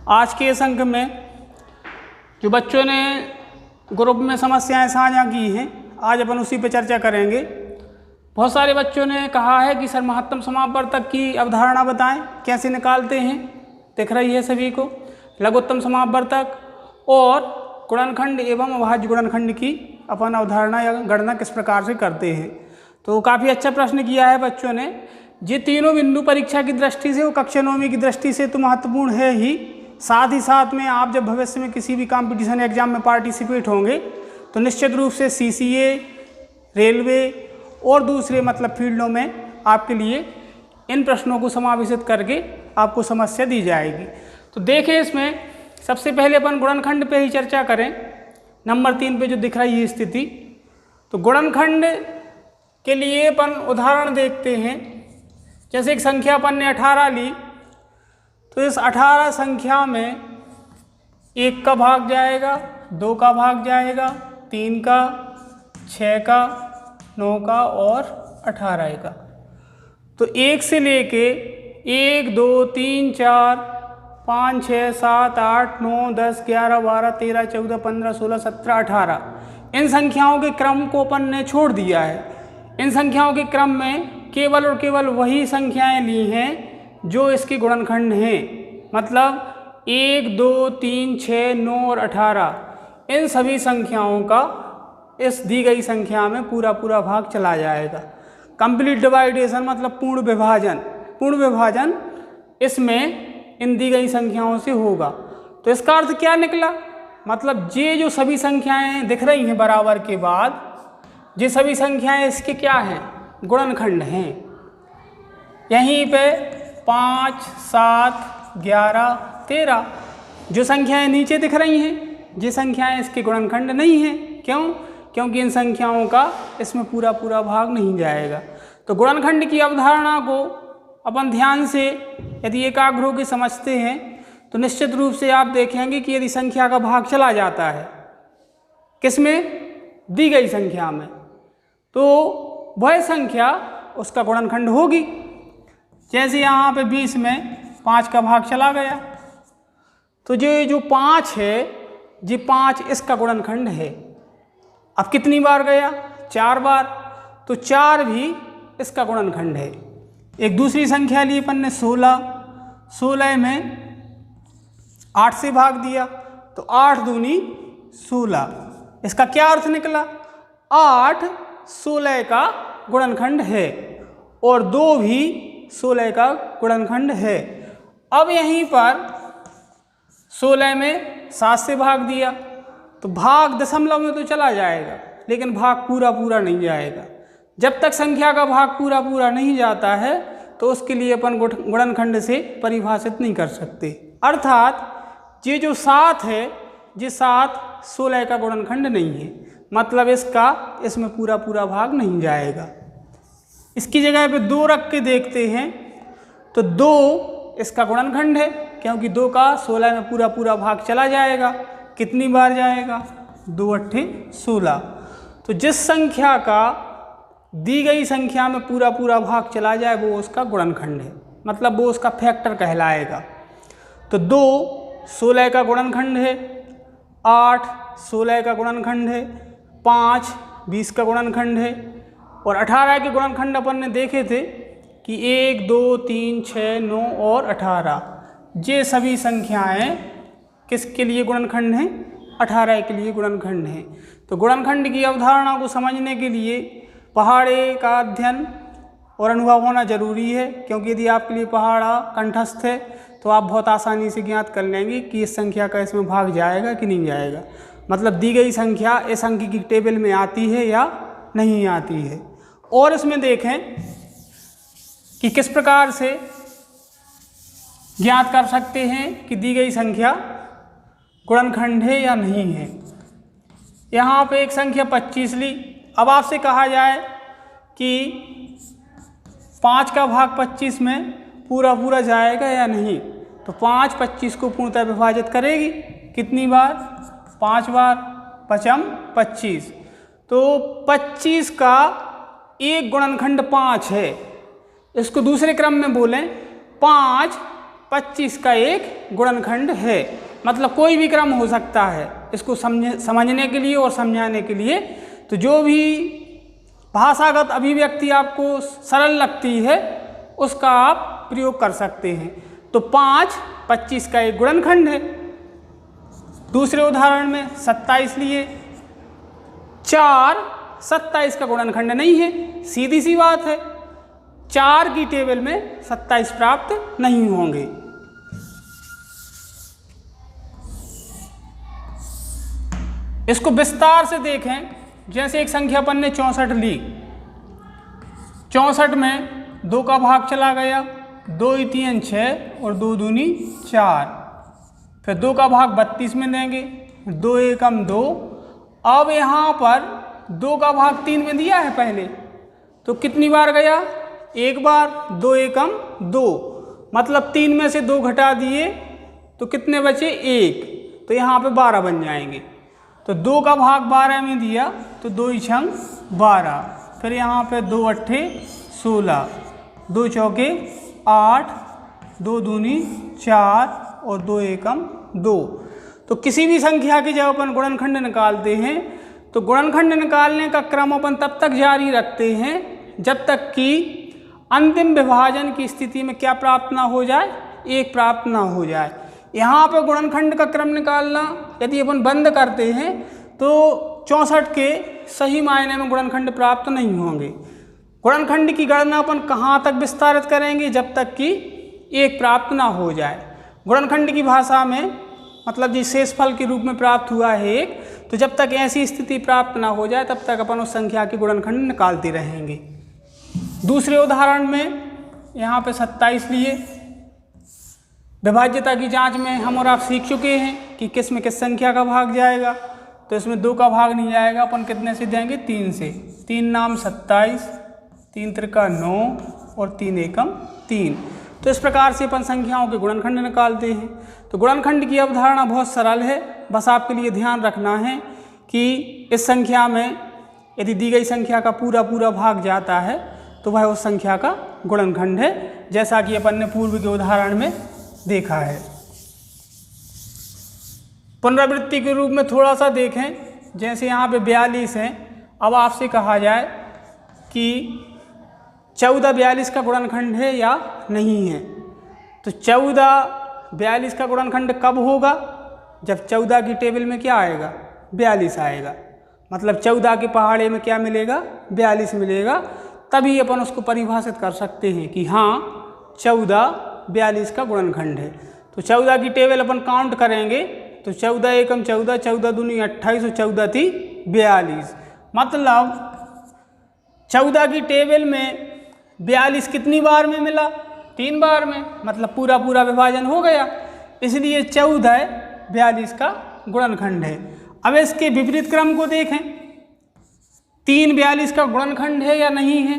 आज के इस अंक में जो बच्चों ने ग्रुप में समस्याएं साझा की हैं, आज अपन उसी पर चर्चा करेंगे। बहुत सारे बच्चों ने कहा है कि सर महत्तम समापवर्तक की अवधारणा बताएं, कैसे निकालते हैं। दिख रही है सभी को लघुत्तम समापवर्तक और गुणनखंड एवं अभाज्य गुणनखंड की अपन अवधारणा या गणना किस प्रकार से करते हैं। तो काफ़ी अच्छा प्रश्न किया है बच्चों ने। ये तीनों बिंदु परीक्षा की दृष्टि से और कक्षा नौवीं की दृष्टि से तो महत्वपूर्ण है ही साथ में आप जब भविष्य में किसी भी कंपटीशन एग्जाम में पार्टिसिपेट होंगे तो निश्चित रूप से CCA, रेलवे और दूसरे मतलब फील्डों में आपके लिए इन प्रश्नों को समावेशित करके आपको समस्या दी जाएगी। तो देखें, इसमें सबसे पहले अपन गुणनखंड पे ही चर्चा करें। नंबर 3 पे जो दिख रही है स्थिति, तो गुणनखंड के लिए अपन उदाहरण देखते हैं। जैसे एक संख्या अपन ने 18 ली, तो इस 18 संख्या में 1 का भाग जाएगा, 2 का भाग जाएगा, 3 का, 6 का, 9 का और 18 का। तो 1 से लेके 1, 2, 3, 4, 5, 6, 7, 8, 9, 10, 11, 12, 13, 14, 15, 16, 17, 18 इन संख्याओं के क्रम को अपन ने छोड़ दिया है। इन संख्याओं के क्रम में केवल और केवल वही संख्याएं ली हैं जो इसके गुणनखंड हैं। मतलब 1, 2, 3, 6, 9 और 18 इन सभी संख्याओं का इस दी गई संख्या में पूरा पूरा भाग चला जाएगा। कंप्लीट डिवाइडेशन मतलब पूर्ण विभाजन, पूर्ण विभाजन इसमें इन दी गई संख्याओं से होगा। तो इसका अर्थ क्या निकला? मतलब ये जो सभी संख्याएं दिख रही हैं बराबर के बाद, ये सभी संख्याएं इसके क्या हैं? गुणनखंड हैं। यहीं पे 5, 7, 11, 13 जो संख्याएं नीचे दिख रही हैं, ये संख्याएं इसके गुणनखंड नहीं हैं। क्यों? क्योंकि इन संख्याओं का इसमें पूरा पूरा भाग नहीं जाएगा। तो गुणनखंड की अवधारणा को अपन ध्यान से यदि एकाग्र होकर समझते हैं तो निश्चित रूप से आप देखेंगे कि यदि संख्या का भाग चला जाता है किसमें? दी गई संख्या में, तो वह संख्या उसका गुणनखंड होगी। जैसे यहाँ पे 20 में 5 का भाग चला गया, तो ये जो 5 है, ये 5 इसका गुणनखंड है। अब कितनी बार गया? 4 बार, तो 4 भी इसका गुणनखंड है। एक दूसरी संख्या ली अपन ने 16, 16 में 8 से भाग दिया, तो 8 दूनी 16। इसका क्या अर्थ निकला? 8 16 का गुणनखंड है और 2 भी 16 का गुणनखंड है। अब यहीं पर 16 में 7 से भाग दिया, तो भाग दशमलव में तो चला जाएगा लेकिन भाग पूरा पूरा नहीं जाएगा। जब तक संख्या का भाग पूरा पूरा नहीं जाता है तो उसके लिए अपन गुणनखंड से परिभाषित नहीं कर सकते। अर्थात ये जो 7 है, ये 7 16 का गुणनखंड नहीं है, मतलब इसमें पूरा पूरा भाग नहीं जाएगा। इसकी जगह पे 2 रख के देखते हैं, तो 2 इसका गुणनखंड है क्योंकि 2 का 16 में पूरा पूरा भाग चला जाएगा। कितनी बार जाएगा? 2 अट्ठे 16। तो जिस संख्या का दी गई संख्या में पूरा पूरा भाग चला जाए वो उसका गुणनखंड है, मतलब वो उसका फैक्टर कहलाएगा। तो 2 16 का गुणनखंड है, 8 16 का गुणनखंड है, 5 20 का गुणनखंड है और 18 के गुणनखंड अपन ने देखे थे कि 1, 2, 3, 6, 9 और 18 ये सभी संख्याएं किसके लिए गुणनखंड हैं? 18 के लिए गुणनखंड हैं। तो गुणनखंड की अवधारणा को समझने के लिए पहाड़े का अध्ययन और अनुभव होना जरूरी है, क्योंकि यदि आपके लिए पहाड़ा कंठस्थ है तो आप बहुत आसानी से ज्ञात कर लेंगे कि इस संख्या का इसमें भाग जाएगा कि नहीं जाएगा। मतलब दी गई संख्या इस अंक की टेबल में आती है या नहीं आती है। और इसमें देखें कि किस प्रकार से ज्ञात कर सकते हैं कि दी गई संख्या गुणनखंड है या नहीं है। यहाँ पे एक संख्या 25 ली। अब आपसे कहा जाए कि 5 का भाग 25 में पूरा पूरा जाएगा या नहीं, तो 5 25 को पूर्णतः विभाजित करेगी। कितनी बार? 5 बार। 5 25। तो 25 का एक गुणनखंड 5 है। इसको दूसरे क्रम में बोलें 5 25 का एक गुणनखंड है। मतलब कोई भी क्रम हो सकता है इसको समझने के लिए और समझाने के लिए। तो जो भी भाषागत अभिव्यक्ति आपको सरल लगती है उसका आप प्रयोग कर सकते हैं। तो 5 25 का एक गुणनखंड है। दूसरे उदाहरण में 27 लिए, 4 27 का गुणनखंड नहीं है, सीधी सी बात है। 4 की टेबल में 27 प्राप्त नहीं होंगे। इसको विस्तार से देखें। जैसे एक संख्या अपन ने 64 ली, 64 में 2 का भाग चला गया, 2 × 3 6 और 2 दूनी 4। फिर 2 का भाग 32 में देंगे, 2 × 2। अब यहाँ पर 2 का भाग 3 में दिया है पहले, तो कितनी बार गया? एक बार। 2 × 2 मतलब 3 में से 2 घटा दिए तो कितने बचे? 1। तो यहाँ पे 12 बन जाएंगे। तो 2 का भाग 12 में दिया तो 2 × 6 12। फिर यहाँ पे 2 × 8 16, 2 × 4 8, 2 दूनी 4 और 2 × 2। तो किसी भी संख्या की जब अपन गुणनखंड निकालते हैं तो गुणनखंड निकालने का क्रम अपन तब तक जारी रखते हैं जब तक कि अंतिम विभाजन की स्थिति में क्या प्राप्त ना हो जाए? 1 प्राप्त ना हो जाए। यहाँ पर गुणनखंड का क्रम निकालना यदि अपन बंद करते हैं तो 64 के सही मायने में गुणनखंड प्राप्त नहीं होंगे। गुणनखंड की गणना अपन कहाँ तक विस्तारित करेंगे? जब तक कि 1 प्राप्त ना हो जाए। गुणनखंड की भाषा में मतलब जी शेषफल के रूप में प्राप्त हुआ है 1, तो जब तक ऐसी स्थिति प्राप्त ना हो जाए तब तक अपन उस संख्या की गुणनखंड निकालते रहेंगे। दूसरे उदाहरण में यहाँ पे 27 लिए। विभाज्यता की जांच में हम और आप सीख चुके हैं कि किस में किस संख्या का भाग जाएगा। तो इसमें 2 का भाग नहीं जाएगा, अपन कितने से देंगे? 3 से। 3 नाम 27, 3 त्रिका 9 और 3 एकम 3। तो इस प्रकार से अपन संख्याओं के गुणनखंड निकालते हैं। तो गुणनखंड की अवधारणा बहुत सरल है। बस आपके लिए ध्यान रखना है कि इस संख्या में यदि दी गई संख्या का पूरा भाग जाता है तो वह उस संख्या का गुणनखंड है, जैसा कि अपन ने पूर्व के उदाहरण में देखा है। पुनरावृत्ति के रूप में थोड़ा सा देखें। जैसे यहाँ पे 42 है। अब आपसे कहा जाए कि 14 42 का गुणनखंड है या नहीं है। तो 14 42 का गुणनखंड कब होगा? जब 14 की टेबल में क्या आएगा? 42 आएगा। मतलब 14 के पहाड़े में क्या मिलेगा? 42 मिलेगा। तभी अपन उसको परिभाषित कर सकते हैं कि हाँ 14 42 का गुणनखंड है। तो 14 की टेबल अपन काउंट करेंगे तो 14 एकम 14, 14 दूनी 28 और 14 ती 42। मतलब 14 की टेबल में 42 कितनी बार में मिला? 3 बार में। मतलब पूरा विभाजन हो गया। इसलिए 14 42 का गुणनखंड है। अब इसके विपरीत क्रम को देखें। 3 42 का गुणनखंड है या नहीं है?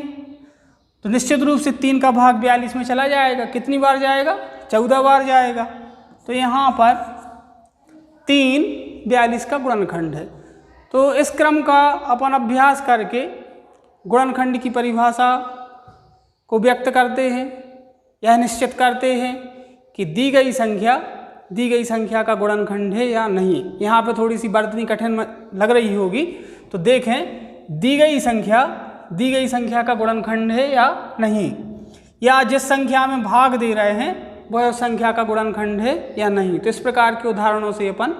तो निश्चित रूप से 3 का भाग 42 में चला जाएगा। कितनी बार जाएगा? 14 बार जाएगा। तो यहाँ पर 3 42 का गुणनखंड है। तो इस क्रम का अपन अभ्यास करके गुणनखंड की परिभाषा को व्यक्त करते हैं। यह निश्चित करते हैं कि दी गई संख्या का गुणनखंड है या नहीं। यहाँ पे थोड़ी सी वर्तनी कठिन लग रही होगी। तो देखें दी गई संख्या का गुणनखंड है या नहीं, या जिस संख्या में भाग दे रहे हैं वह उस संख्या का गुणनखंड है या नहीं। तो इस प्रकार के उदाहरणों से अपन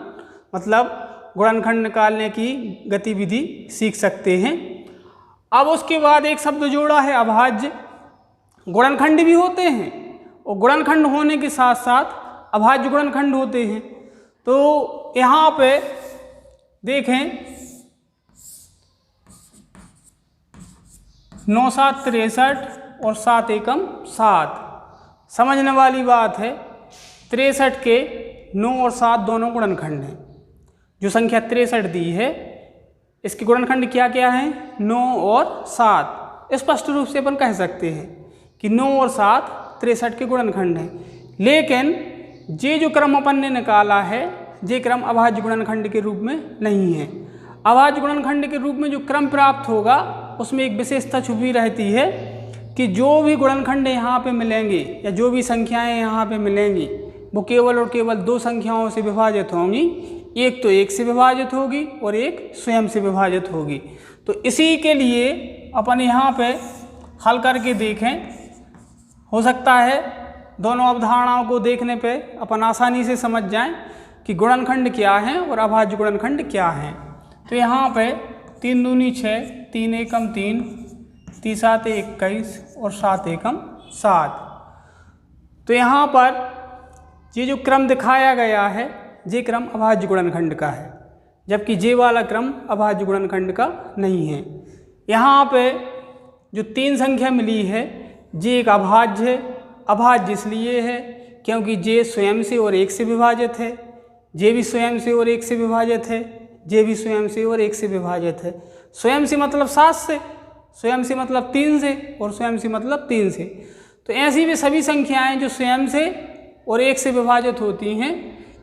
मतलब गुणनखंड निकालने की गतिविधि सीख सकते हैं। अब उसके बाद एक शब्द जोड़ा है अभाज्य। गुणनखंड भी होते हैं और गुणनखंड होने के साथ साथ अभाज्य गुणनखंड होते हैं। तो यहाँ पे देखें 9 7 63 और 7 एकम 7। समझने वाली बात है 63 के 9 और 7 दोनों गुणनखंड हैं। जो संख्या 63 दी है इसके गुणनखंड क्या क्या है? 9 और 7। स्पष्ट रूप से अपन कह सकते हैं कि 9 और 7 63 के गुणनखंड हैं। लेकिन ये जो क्रम अपन ने निकाला है ये क्रम अभाज्य गुणनखंड के रूप में नहीं है। अभाज्य गुणनखंड के रूप में जो क्रम प्राप्त होगा उसमें एक विशेषता छुपी रहती है कि जो भी गुणनखंड यहाँ पे मिलेंगे या जो भी संख्याएं यहाँ पे मिलेंगी वो केवल और केवल दो संख्याओं से विभाजित होंगी। एक तो एक से विभाजित होगी और एक स्वयं से विभाजित होगी। तो इसी के लिए अपन यहाँ पे हल करके देखें। हो सकता है दोनों अवधारणाओं को देखने पे अपन आसानी से समझ जाएं कि गुणनखंड क्या है और अभाज्य गुणनखंड क्या है। तो यहाँ पे 3 दूनी 6, 3 एकम 3, 3 7 21 और 7 एकम 7। तो यहाँ पर ये जो क्रम दिखाया गया है ये क्रम अभाज्य गुणनखंड का है, जबकि ये वाला क्रम अभाज्य गुणनखंड का नहीं है। यहाँ पे जो 3 संख्या मिली है ये एक अभाज्य है। अभाज्य इसलिए है क्योंकि ये स्वयं से और एक से विभाजित है, ये भी स्वयं से और एक से विभाजित है, ये भी स्वयं से और एक से विभाजित है। स्वयं से मतलब 7 से, स्वयं से मतलब 3 से और स्वयं से मतलब 3 से। तो ऐसी भी सभी संख्याएं जो स्वयं से और एक से विभाजित होती हैं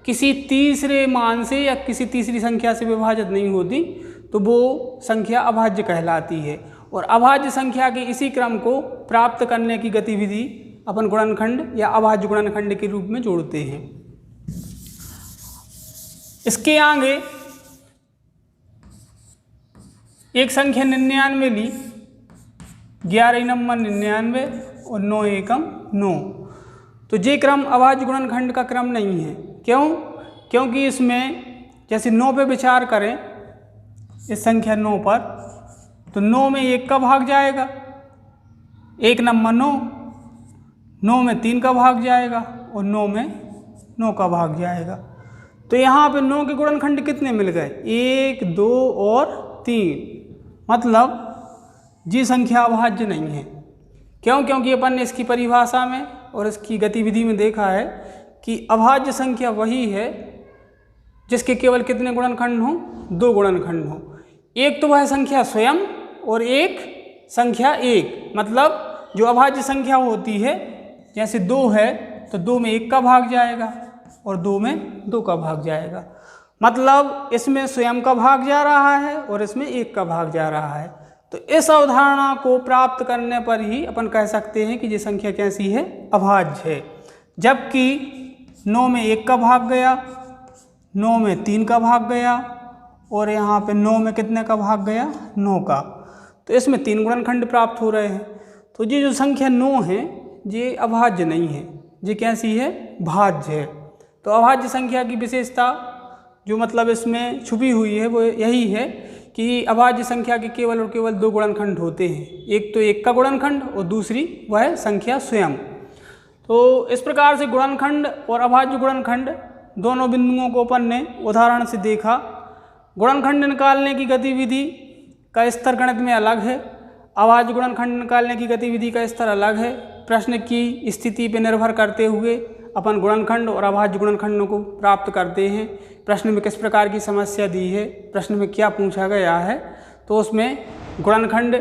किसी तीसरे मान से या किसी तीसरी संख्या से विभाजित नहीं होती तो वो संख्या अभाज्य कहलाती है। और अभाज्य संख्या के इसी क्रम को प्राप्त करने की गतिविधि अपन गुणनखंड या अभाज्य गुणनखंड के रूप में जोड़ते हैं। इसके आगे एक संख्या 99 ली, 11 नंबर 99 और 9 एकम 9। तो ये क्रम अभाज्य गुणनखंड का क्रम नहीं है। क्यों? क्योंकि इसमें जैसे 9 पे विचार करें, इस संख्या 9 पर, तो 9 में 1 का भाग जाएगा, 1 नंबर 9, 9 में 3 का भाग जाएगा और 9 में 9 का भाग जाएगा। तो यहाँ पे 9 के गुणनखंड कितने मिल गए? 1 2 और 3। मतलब ये संख्या अभाज्य नहीं है। क्यों? क्योंकि अपन ने इसकी परिभाषा में और इसकी गतिविधि में देखा है कि अभाज्य संख्या वही है जिसके केवल कितने गुणनखंड हों? 2 गुणनखंड हों। एक तो वह संख्या स्वयं और एक संख्या 1। मतलब जो अभाज्य संख्या होती है, जैसे 2 है तो 2 में 1 का भाग जाएगा और 2 में 2 का भाग जाएगा। मतलब इसमें स्वयं का भाग जा रहा है और इसमें 1 का भाग जा रहा है। तो इस अवधारणा को प्राप्त करने पर ही अपन कह सकते हैं कि ये संख्या कैसी है? अभाज्य है। जबकि 9 में 1 का भाग गया, 9 में 3 का भाग गया और यहाँ पे 9 में कितने का भाग गया? 9 का। तो इसमें 3 गुणनखंड प्राप्त हो रहे हैं। तो ये जो संख्या 9 है ये अभाज्य नहीं है, ये कैसी है? भाज्य है। तो अभाज्य संख्या की विशेषता जो मतलब इसमें छुपी हुई है वो यही है कि अभाज्य संख्या के केवल और केवल 2 गुणनखंड होते हैं। एक तो 1 का गुणनखंड और दूसरी वह संख्या स्वयं। तो इस प्रकार से गुणनखंड और अभाज्य गुणनखंड दोनों बिंदुओं को अपन ने उदाहरण से देखा। गुणनखंड निकालने की गतिविधि का स्तर गणित में अलग है, अभाज्य गुणनखंड निकालने की गतिविधि का स्तर अलग है। प्रश्न की स्थिति पर निर्भर करते हुए अपन गुणनखंड और अभाज्य गुणनखंडों को प्राप्त करते हैं। प्रश्न में किस प्रकार की समस्या दी है, प्रश्न में क्या पूछा गया है, तो उसमें गुणनखंड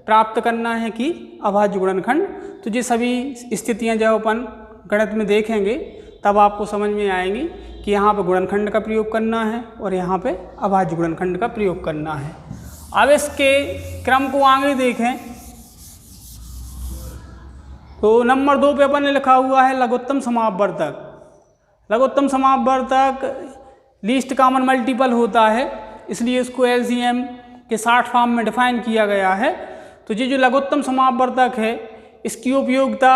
प्राप्त करना है कि अभाज्य गुणनखंड। तो ये सभी स्थितियां जब अपन गणित में देखेंगे तब आपको समझ में आएंगी कि यहाँ पर गुणनखंड का प्रयोग करना है और यहाँ पे अभाज्य गुणनखंड का प्रयोग करना है। अब इसके क्रम को आगे देखें तो नंबर 2 पे अपन ने लिखा हुआ है लघुत्तम समापवर्तक। लघुत्तम समापवर्तक लीस्ट कॉमन मल्टीपल होता है, इसलिए इसको एलसीएम के शॉर्ट फॉर्म में डिफाइन किया गया है। तो ये जो लघुत्तम समापवर्तक है इसकी उपयोगिता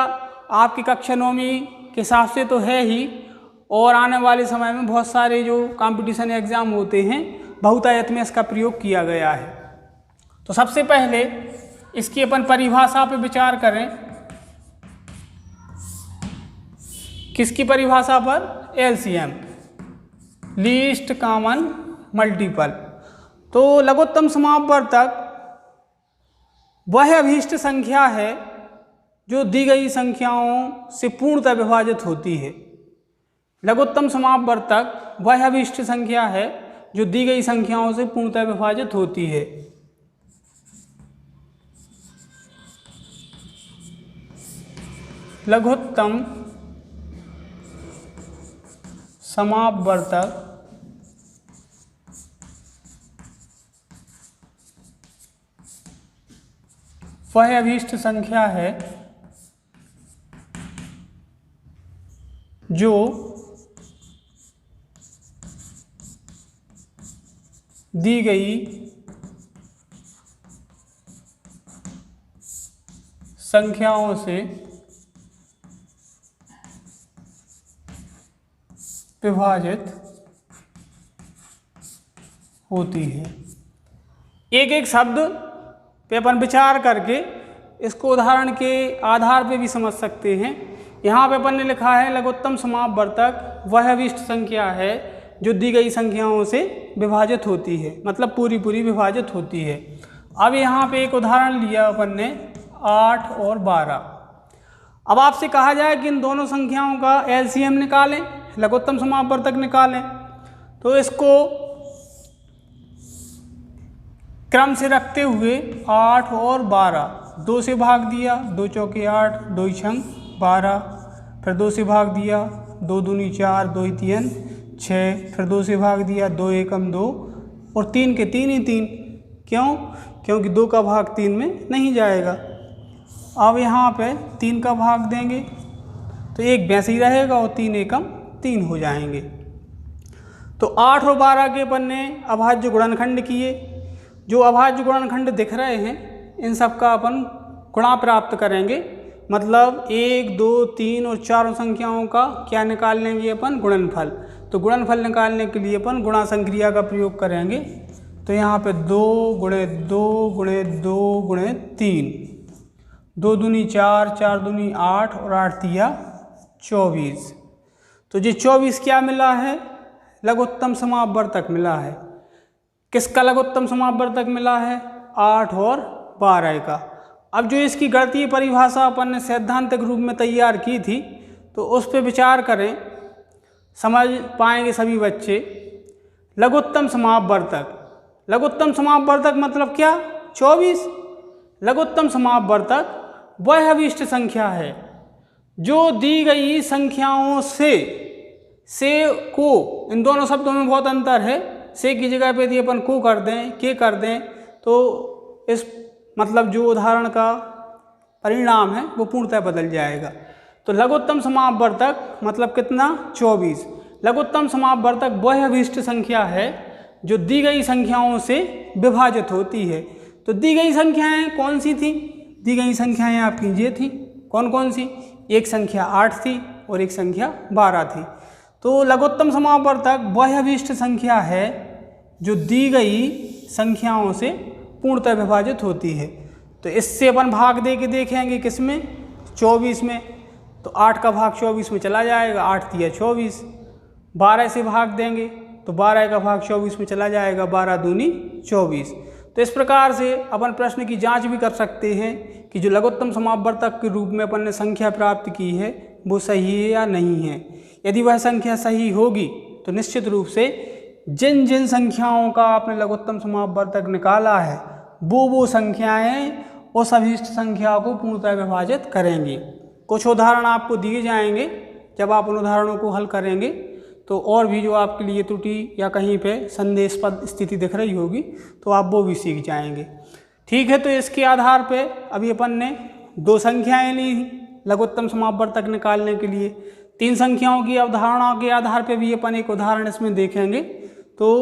आपकी कक्षा 9वीं के हिसाब से तो है ही, और आने वाले समय में बहुत सारे जो कंपटीशन एग्जाम होते हैं बहुतायत में इसका प्रयोग किया गया है। तो सबसे पहले इसकी अपन परिभाषा पर विचार करें। किसकी परिभाषा पर? LCM, least common multiple. तो लघुत्तम समापवर्तक वह अभीष्ट संख्या है जो दी गई संख्याओं से पूर्णतः विभाजित होती है। लघुत्तम समापवर्तक वह अभीष्ट संख्या है जो दी गई संख्याओं से पूर्णतः विभाजित होती है। लघुत्तम समापवर्तक वह अभीष्ट संख्या है जो दी गई संख्याओं से विभाजित होती है। एक एक शब्द पे अपन विचार करके इसको उदाहरण के आधार पे भी समझ सकते हैं। यहाँ पे अपन ने लिखा है लघुत्तम समापवर्तक वह अभीष्ट संख्या है जो दी गई संख्याओं से विभाजित होती है, मतलब पूरी पूरी विभाजित होती है। अब यहाँ पे एक उदाहरण लिया अपन ने 8 और 12। अब आपसे कहा जाए कि इन दोनों संख्याओं का एलसीएम निकालें, लघुत्तम समापवर्तक निकालें, तो इसको क्रम से रखते हुए 8 और 12 2 से भाग दिया, 2 चौके 8, 2 छंग 12, फिर 2 से भाग दिया, 2 दूनी 4, 2 तीन 6, फिर 2 से भाग दिया, 2 एकम 2 और 3 के 3 ही 3। क्यों? क्योंकि 2 का भाग 3 में नहीं जाएगा। अब यहाँ पे 3 का भाग देंगे तो 1 वैसे ही रहेगा और 3 एकम 3 हो जाएंगे। तो 8 और 12 के अपन ने अभाज्य गुणनखंड किए। जो अभाज्य गुणनखंड दिख रहे हैं इन सब का अपन गुणा प्राप्त करेंगे, मतलब 1, 2, 3 और 4 संख्याओं का क्या निकाल लेंगे अपन? गुणनफल। तो गुणनफल निकालने के लिए अपन गुणा संक्रिया का प्रयोग करेंगे। तो यहाँ पे 2 गुणे 2 गुणे 2 गुणे 3, 2 दूनी 4, 4 दूनी 8 और 8 तिया 24। तो ये 24 क्या मिला है? लघुत्तम समापवर्तक मिला है। किसका लघुत्तम समापवर्तक मिला है? 8 और 12 का। अब जो इसकी गणितीय परिभाषा अपन ने सैद्धांतिक रूप में तैयार की थी तो उस पर विचार करें, समझ पाएंगे सभी बच्चे। लघुत्तम समापवर्तक, लघुत्तम समापवर्तक मतलब क्या? 24। लघुत्तम समापवर्तक वह अभीष्ट संख्या है जो दी गई संख्याओं से को, इन दोनों शब्दों में बहुत अंतर है। से की जगह पे यदि अपन को कर दें, के कर दें, तो इस मतलब जो उदाहरण का परिणाम है वो पूर्णतः बदल जाएगा। तो लघुत्तम समापवर्तक मतलब कितना? 24। लघुत्तम समापवर्तक वह अभीष्ट संख्या है जो दी गई संख्याओं से विभाजित होती है। तो दी गई संख्याएं कौन सी थी? दी गई संख्याएं आपकी ये थी। कौन कौन सी? एक संख्या 8 थी और एक संख्या 12 थी। तो लघुत्तम समापवर्तक वह अभीष्ट संख्या है जो दी गई संख्याओं से पूर्णतः विभाजित होती है। तो इससे अपन भाग दे के देखेंगे किसमें? 24 में। तो 8 का भाग 24 में चला जाएगा, 8 तिया 24। 12 से भाग देंगे तो 12 का भाग 24 में चला जाएगा, 12 दूनी 24। तो इस प्रकार से अपन प्रश्न की जांच भी कर सकते हैं कि जो लघुत्तम समापवर्तक के रूप में अपन ने संख्या प्राप्त की है वो सही है या नहीं है। यदि वह संख्या सही होगी तो निश्चित रूप से जिन जिन संख्याओं का आपने लघुत्तम समापवर्तक निकाला है वो संख्याएं उस अभीष्ट संख्या को पूर्णतः विभाजित करेंगी। कुछ उदाहरण आपको दिए जाएंगे, जब आप उन उदाहरणों को हल करेंगे तो और भी जो आपके लिए त्रुटि या कहीं पे संदेहास्पद स्थिति दिख रही होगी तो आप वो भी सीख जाएंगे। ठीक है, तो इसके आधार पे अभी अपन ने 2 संख्याएं ली लघुत्तम समापवर्तक निकालने के लिए। 3 संख्याओं की अवधारणा के आधार पे भी अपन एक उदाहरण इसमें देखेंगे। तो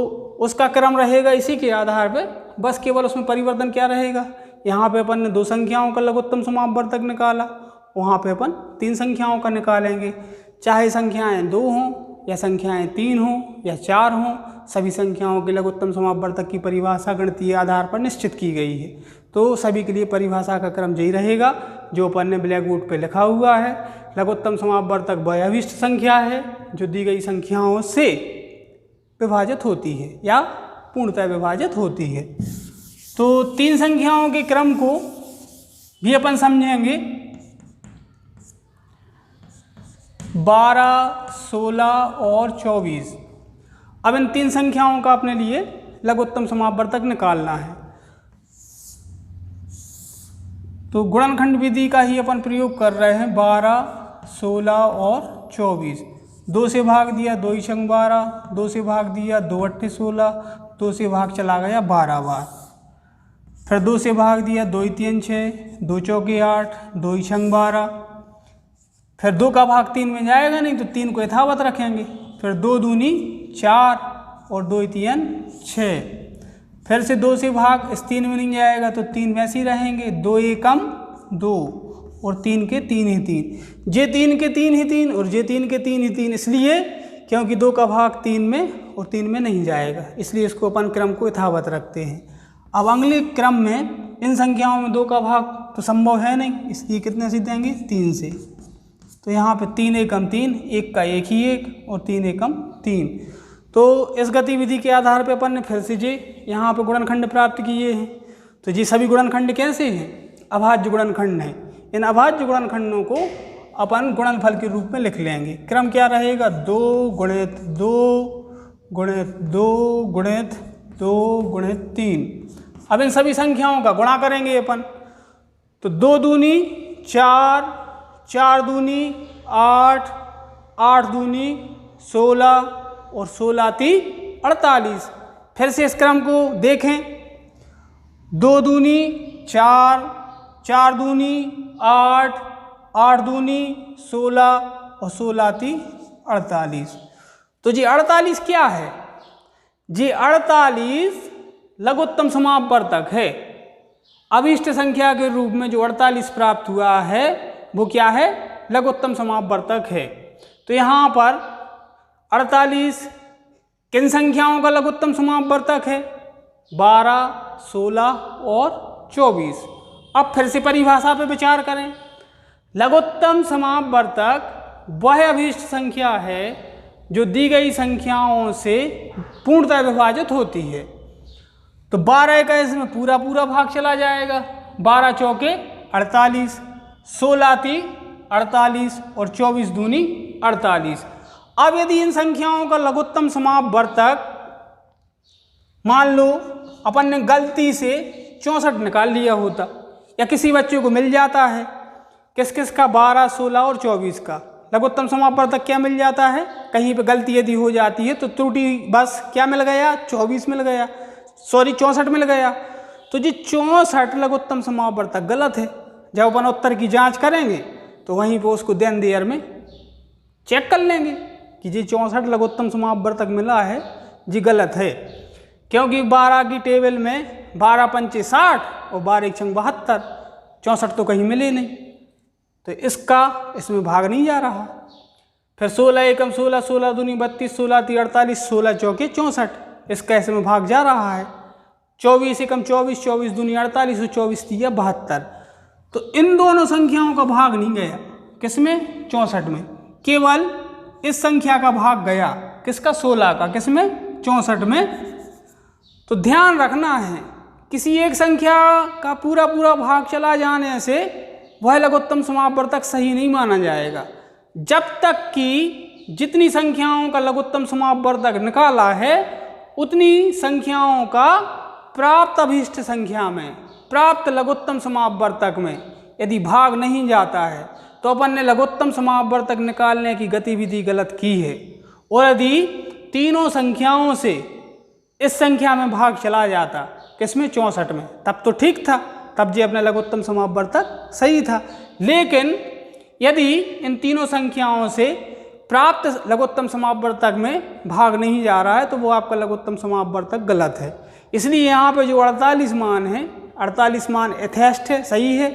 उसका क्रम रहेगा इसी के आधार पे, बस केवल उसमें परिवर्तन क्या रहेगा? यहाँ पे अपन ने 2 संख्याओं का लघुत्तम समापवर्तक निकाला, वहाँ पे अपन 3 संख्याओं का निकालेंगे। चाहे संख्याएं 2 हों या संख्याएं 3 हों या 4 हों, सभी संख्याओं के लघुत्तम समापवर्तक की परिभाषा गणितीय आधार पर निश्चित की गई है। तो सभी के लिए परिभाषा का क्रम यही रहेगा जो अपन ने ब्लैक बोर्ड पर लिखा हुआ है। लघुत्तम समापवर्तक वह अभीष्ट संख्या है जो दी गई संख्याओं से विभाजित होती है या पूर्णतः विभाजित होती है। तो 3 संख्याओं के क्रम को भी अपन समझेंगे। 12, 16 और 24। अब इन 3 संख्याओं का अपने लिए लघुत्तम समापवर्तक निकालना है। तो गुणनखंड विधि का ही अपन प्रयोग कर रहे हैं। 12, 16 और 24। 2 से भाग दिया, 2 छंग 12, 2 से भाग दिया, 2 अट्ठे 16, 2 से भाग चला गया 12 बार। फिर 2 से भाग दिया, 2 3 6, 2 चौके 8, 2 6 12। फिर 2 का भाग 3 में जाएगा नहीं तो 3 को यथावत रखेंगे। फिर 2 दूनी 4 और 2 3 6। फिर से 2 से भाग इस 3 में नहीं जाएगा तो 3 वैसे ही रहेंगे। 2 एकम 2 और 3 के 3 ही 3। जे 3 के 3 ही 3 और जे 3 के 3 ही 3 इसलिए क्योंकि 2 का भाग 3 में और 3 में नहीं जाएगा, इसलिए इसको अपन क्रम को यथावत रखते हैं। अब अगले क्रम में इन संख्याओं में 2 का भाग तो संभव है नहीं, इसलिए कितने से देंगे 3 से। तो यहाँ पे 3 एकम 3, 1 का 1 ही 1 और 3 एकम 3। तो इस गतिविधि के आधार पर अपन ने फिर से जे यहाँ पे गुणनखंड प्राप्त किए हैं। तो ये सभी गुणनखंड कैसे हैं? अभाज्य गुणनखंड हैं। इन अभाज्य गुणनखंडों को अपन गुणनफल के रूप में लिख लेंगे। क्रम क्या रहेगा? 2 गुणित 2 गुणित 2 गुणित 2 गुणित 3। अब इन सभी संख्याओं का गुणा करेंगे अपन। तो 2 दूनी 4, 4 दूनी 8, 8 दूनी 16 और 16 × 3 = 48। फिर से इस क्रम को देखें। 2 दूनी 4, 4 दूनी 8, 8 दूनी 16 और 16 × 3 = 48। तो जी 48 क्या है? जी 48 लघुत्तम समापवर्तक है। अभीष्ट संख्या के रूप में जो 48 प्राप्त हुआ है वो क्या है? लघुत्तम समापवर्तक है। तो यहाँ पर 48 किन संख्याओं का लघुत्तम समापवर्तक है? 12, 16 और 24। अब फिर से परिभाषा पर विचार करें। लघुत्तम समापवर्तक वह अभीष्ट संख्या है जो दी गई संख्याओं से पूर्णतः विभाजित होती है। तो 12 का इसमें पूरा पूरा भाग चला जाएगा। 12 चौके 48, 16 × 3 = 48 और 24 दूनी 48। अब यदि इन संख्याओं का लघुत्तम समापवर्तक मान लो अपन ने गलती से 64 निकाल लिया होता, या किसी बच्चे को मिल जाता है, किस किस का? 12, 16 और 24 का लघुत्तम समापवर्तक क्या मिल जाता है? कहीं पे गलती यदि हो जाती है तो त्रुटि बस क्या मिल गया? 24 मिल गया, सॉरी 64 मिल गया। तो जी 64 लघुत्तम समापवर्तक गलत है। जब अपन उत्तर की जांच करेंगे तो वहीं पे उसको देन देयर में चेक कर लेंगे कि जी 64 लघुत्तम समापवर्तक मिला है, जी गलत है। क्योंकि 12 की टेबल में 12 × 5 = 60 और 12 × 6 = 72, 64 तो कहीं मिले नहीं, तो इसका इसमें भाग नहीं जा रहा। फिर 16 एकम 16, 16 दूनी 32, 16 × 3 = 48, 16 चौके 64, इसका इसमें भाग जा रहा है। 24 एकम 24, 24 दूनी 48 और 24 × 3 = 72। तो इन दोनों संख्याओं का भाग नहीं गया, किसमें? 64 में। केवल इस संख्या का भाग गया, किसका? 16 का, किसमें? 64 में। तो ध्यान रखना है, किसी एक संख्या का पूरा पूरा भाग चला जाने से वह लघुत्तम समापवर्तक सही नहीं माना जाएगा। जब तक कि जितनी संख्याओं का लघुत्तम समापवर्तक निकाला है उतनी संख्याओं का प्राप्त अभीष्ट संख्या में, प्राप्त लघुत्तम समापवर्तक में यदि भाग नहीं जाता है तो अपन ने लघुत्तम समापवर्तक निकालने की गतिविधि गलत की है। और यदि तीनों संख्याओं से इस संख्या में भाग चला जाता, किसमें? 64 में, तब तो ठीक था, तब जी अपना लघुत्तम समापवर्तक सही था। लेकिन यदि इन तीनों संख्याओं से प्राप्त लघुत्तम समापवर्तक में भाग नहीं जा रहा है तो वो आपका लघुत्तम समापवर्तक गलत है। इसलिए यहाँ पे जो 48 मान है, 48 मान यथेष्ट है, सही है,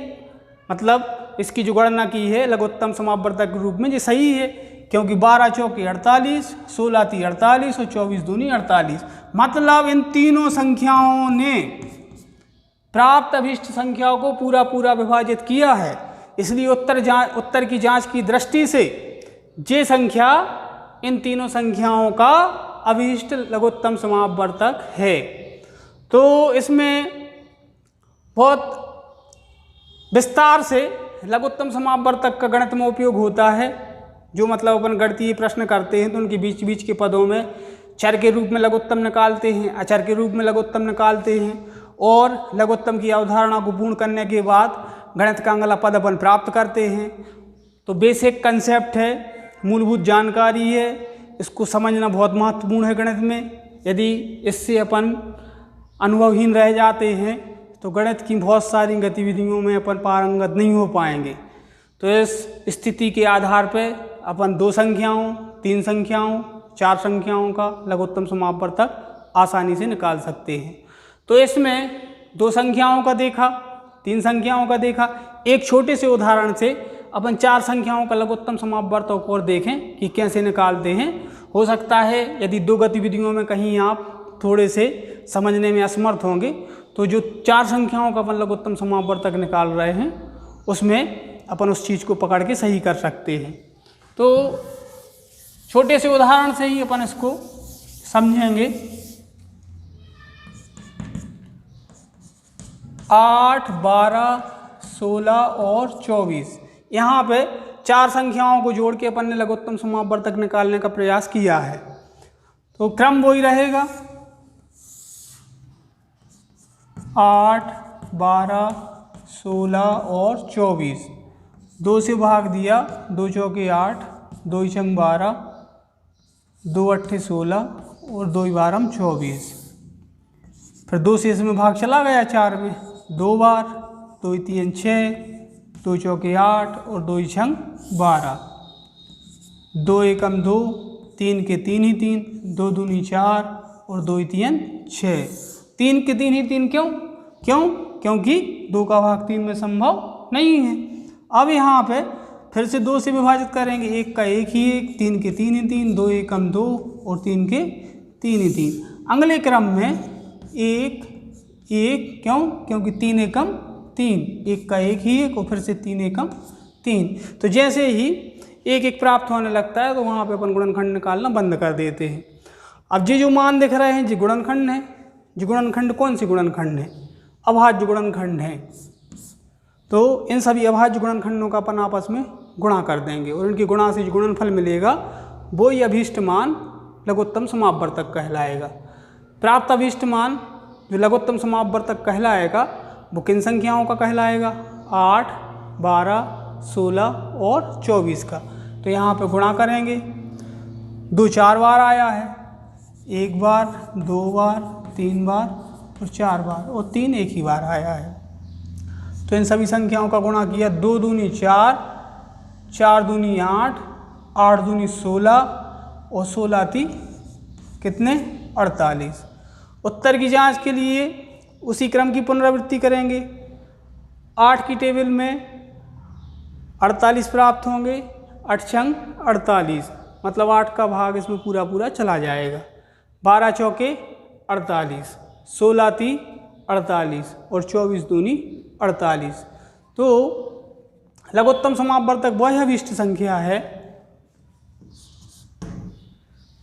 मतलब इसकी जो गणना की है लघुत्तम समापवर्तक के रूप में ये सही है। क्योंकि 12 चौके 48, 16 × 3 = 48 और 24 दूनी 48। मतलब इन तीनों संख्याओं ने प्राप्त अभीष्ट संख्याओं को पूरा पूरा विभाजित किया है। इसलिए उत्तर की जांच की दृष्टि से ये संख्या इन तीनों संख्याओं का अभीष्ट लघुत्तम समापवर्तक है। तो इसमें बहुत विस्तार से लघुत्तम समापवर्तक का गणित में उपयोग होता है। जो मतलब अपन गणितीय प्रश्न करते हैं तो उनके बीच बीच के पदों में चर के रूप में लघुत्तम निकालते हैं, अचर के रूप में लघुत्तम निकालते हैं, और लघुत्तम की अवधारणा को पूर्ण करने के बाद गणित का अगला पद अपन प्राप्त करते हैं। तो बेसिक कंसेप्ट है, मूलभूत जानकारी है, इसको समझना बहुत महत्वपूर्ण है गणित में। यदि इससे अपन अनुभवहीन रह जाते हैं तो गणित की बहुत सारी गतिविधियों में अपन पारंगत नहीं हो पाएंगे। तो इस स्थिति के आधार पर अपन 2 संख्याओं, 3 संख्याओं, 4 संख्याओं का लघुत्तम समापवर्तक आसानी से निकाल सकते हैं। तो इसमें 2 संख्याओं का देखा, 3 संख्याओं का देखा, एक छोटे से उदाहरण से अपन 4 संख्याओं का लघुत्तम समापवर्तक और देखें कि कैसे निकालते हैं। हो सकता है यदि 2 गतिविधियों में कहीं आप थोड़े से समझने में असमर्थ होंगे तो जो 4 संख्याओं का अपन लघुत्तम समापवर्तक निकाल रहे हैं उसमें अपन उस चीज़ को पकड़ के सही कर सकते हैं। तो छोटे से उदाहरण से ही अपन इसको समझेंगे। 8, 12, 16 और 24, यहाँ पे 4 संख्याओं को जोड़ के अपन ने लघुत्तम समापवर्तक निकालने का प्रयास किया है। तो क्रम वही रहेगा, 8, 12, 16 और 24, 2 से भाग दिया, 2 चौके 8, 2 छंग 12, 2 अट्ठे 16 और 2 बारम 24। फिर 2 से इसमें भाग चला गया 4 में 2 बार, 2 3 6, 2 चौके 8 और 2 छंग 12, 2 एकम 2, 3 के 3 ही 3, 2 दूनी 4 और 2 3 6। 3 के 3 ही 3 क्योंकि 2 का भाग 3 में संभव नहीं है। अब यहाँ पे फिर से 2 से विभाजित करेंगे, 1 का 1 ही 1, 3 के 3 ही 3, 2 एकम 2 और 3 के 3 ही 3। अगले क्रम में 1 1 क्योंकि 3 एकम 3, 1 का 1 ही 1 और फिर से 3 एकम 3। तो जैसे ही 1 1 प्राप्त होने लगता है तो वहाँ पे अपन गुणनखंड निकालना बंद कर देते हैं। अब ये जो मान दिख रहे हैं जी गुणनखंड है। जी गुणनखंड कौन सी गुणनखंड है? अभाज्य गुणनखंड है। तो इन सभी अभाज्य गुणनखंडों का अपन आपस में गुणा कर देंगे और इनकी गुणा से जो गुणनफल मिलेगा वो ही अभीष्ट मान लघुत्तम समापवर्तक कहलाएगा। प्राप्त अभीष्ट मान जो लघुत्तम समापवर्तक कहलाएगा वो किन संख्याओं का कहलाएगा? 8, 12, 16 और 24 का। तो यहाँ पे गुणा करेंगे, 2 4 बार आया है, 1 बार, 2 बार, 3 बार और 4 बार और 3 एक ही बार आया है। तो इन सभी संख्याओं का गुणा किया, 2 दूनी 4, 4 दूनी 8, 8 दूनी 16 और 16 ती कितने? 48। उत्तर की जांच के लिए उसी क्रम की पुनरावृत्ति करेंगे। 8 की टेबल में 48 प्राप्त होंगे, 8 छंग 48, मतलब 8 का भाग इसमें पूरा चला जाएगा। 12 चौके 48, 16 ती 48 और 24 दूनी 48। तो लघुत्तम समापवर्तक वह अभीष्ट संख्या है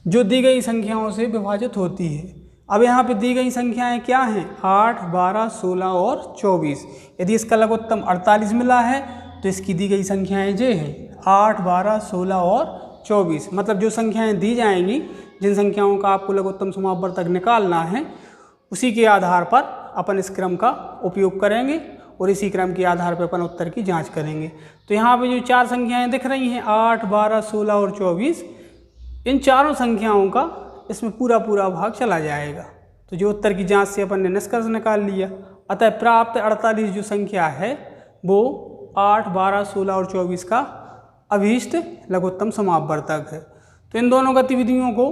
जो दी गई संख्याओं से विभाजित होती है। अब यहाँ पे दी गई संख्याएं क्या हैं? 8, 12, 16 और 24। यदि इसका लघुत्तम 48 मिला है तो इसकी दी गई संख्याएं ये हैं 8, 12, 16 और 24। मतलब जो संख्याएं दी जाएंगी, जिन संख्याओं का आपको लघुत्तम समापवर्तक निकालना है, उसी के आधार पर अपन इस क्रम का उपयोग करेंगे और इसी क्रम के आधार पर अपन उत्तर की जांच करेंगे। तो यहाँ पे जो 4 संख्याएं दिख रही हैं 8, 12, 16 और 24, इन चारों संख्याओं का इसमें पूरा भाग चला जाएगा। तो जो उत्तर की जांच से अपन ने निष्कर्ष निकाल लिया। अतः प्राप्त 48 जो संख्या है वो 8, 12, 16 और 24 का अभीष्ट लघुत्तम समापवर्तक है। तो इन दोनों गतिविधियों को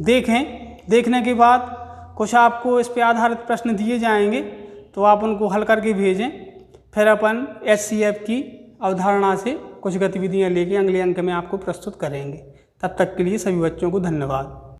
देखें। देखने के बाद कुछ आपको इस पर आधारित प्रश्न दिए जाएंगे तो आप उनको हल करके भेजें। फिर अपन HCF की अवधारणा से कुछ गतिविधियां लेके अगले अंक में आपको प्रस्तुत करेंगे। तब तक के लिए सभी बच्चों को धन्यवाद।